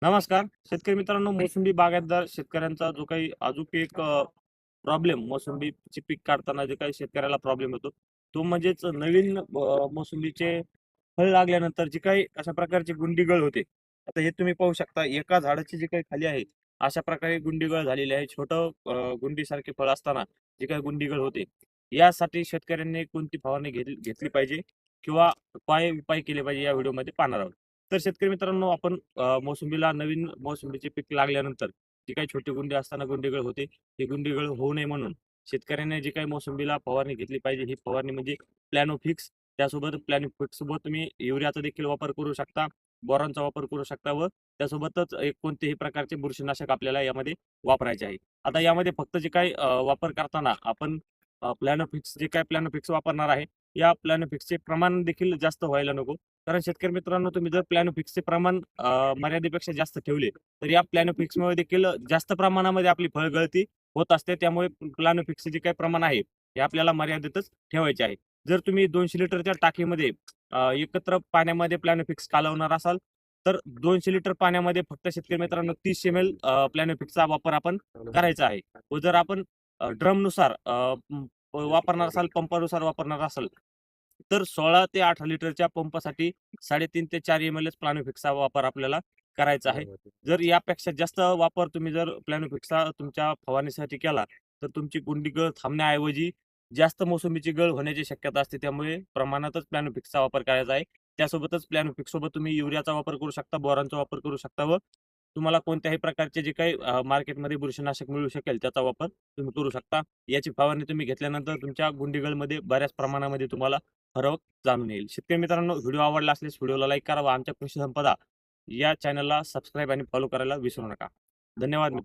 नमस्कार. शेतकरी मित्रांनो, मोसंबी बागायतदार शेतकऱ्यांचा जो काही अजून एक प्रॉब्लेम मोसंबीचे पीक काढताना जे काही शेतकऱ्याला प्रॉब्लेम येतो, तो म्हणजेच नवीन मोसंबीचे फळ लागल्यानंतर जी काही अशा प्रकारची गुंडीगळ होते. आता हे तुम्ही पाहू शकता एका झाडाची जी काही खाली आहे, अशा प्रकारे गुंडीगळ झालेली आहे. छोटं गुंडीसारखे फळ असताना जी काही गुंडीगळ होते, यासाठी शेतकऱ्यांनी कोणती फवारणी घेतली पाहिजे किंवा काय उपाय केले पाहिजे या व्हिडिओमध्ये पाहणार आहोत. तर शेतकरी मित्रांनो, आपण मोसंबीला नवीन मोसंबीचे पीक लागल्यानंतर जी काही छोटी गुंडी असताना गुंडीगळ होते, ही गुंडीगळ होऊ नये म्हणून शेतकऱ्याने जी काही मोसंबीला फवारणी घेतली पाहिजे, ही फवारणी म्हणजे प्लॅनोफिक्स. त्यासोबत प्लॅनोफिक्स सोबत तुम्ही युरियाचा देखील वापर करू शकता, बोरॉनचा वापर करू शकता व त्यासोबतच एक कोणतेही प्रकारचे बुरशीनाशक आपल्याला यामध्ये वापरायचे आहे. आता यामध्ये फक्त जे काही वापर करताना आपण प्लॅनोफिक्स जे काही प्लॅनोफिक्स वापरणार आहे, या प्लॅनोफिक्सचे प्रमाण देखील जास्त व्हायला नको. कारण शेतकरी मित्रांनो, तुम्ही जर प्लॅनोफिक्सचे प्रमाण मर्यादेपेक्षा जास्त ठेवले, तर या प्लॅनोफिक्समुळे देखील जास्त प्रमाणामध्ये आपली फळगळती होत असते. त्यामुळे प्लॅनोफिक्सचे जे काही प्रमाण आहे, हे आपल्याला मर्यादेतच ठेवायचे आहे. जर तुम्ही 200 लिटरच्या टाकीमध्ये एकत्र पाण्यामध्ये प्लॅनोफिक्स कालवणार असाल, तर 200 लिटर पाण्यामध्ये फक्त शेतकरी मित्रांनो 30 एम-एल प्लॅनोफिक्सचा वापर आपण करायचा आहे. व जर आपण ड्रमनुसार वापरणार असाल, पंपानुसार वापरणार असाल, तर 16 ते 18 लिटरच्या पंपासाठी 3.5 ते 4 एम-एलच प्लॅनोफिक्सचा वापर आपल्याला करायचा आहे. जर यापेक्षा जास्त वापर तुम्ही जर प्लॅनोफिक्सचा तुमच्या फवारणीसाठी केला, तर तुमची गुंडी गळ थांबण्याऐवजी जास्त मोसंबीची गळ होण्याची शक्यता असते. त्यामुळे प्रमाणातच प्लॅनोफिक्सचा वापर करायचा आहे. त्यासोबतच प्लॅनोफिक्ससोबत तुम्ही युरियाचा वापर करू शकता, बोरॉनचा वापर करू शकता व तुम्हाला कोणत्याही प्रकारचे जे काही मार्केटमध्ये बुरशीनाशक मिळू शकेल, त्याचा वापर तुम्ही करू शकता. याची फवारणी तुम्ही घेतल्यानंतर तुमच्या गुंडीगळमध्ये बऱ्याच प्रमाणामध्ये तुम्हाला फरक जाणून येईल. शेतकरी मित्रांनो, व्हिडिओ आवडला असल्यास व्हिडिओला लाईक करा व आमच्या कृषी संपदा या चॅनलला सबस्क्राईब आणि फॉलो करायला विसरू नका. धन्यवाद.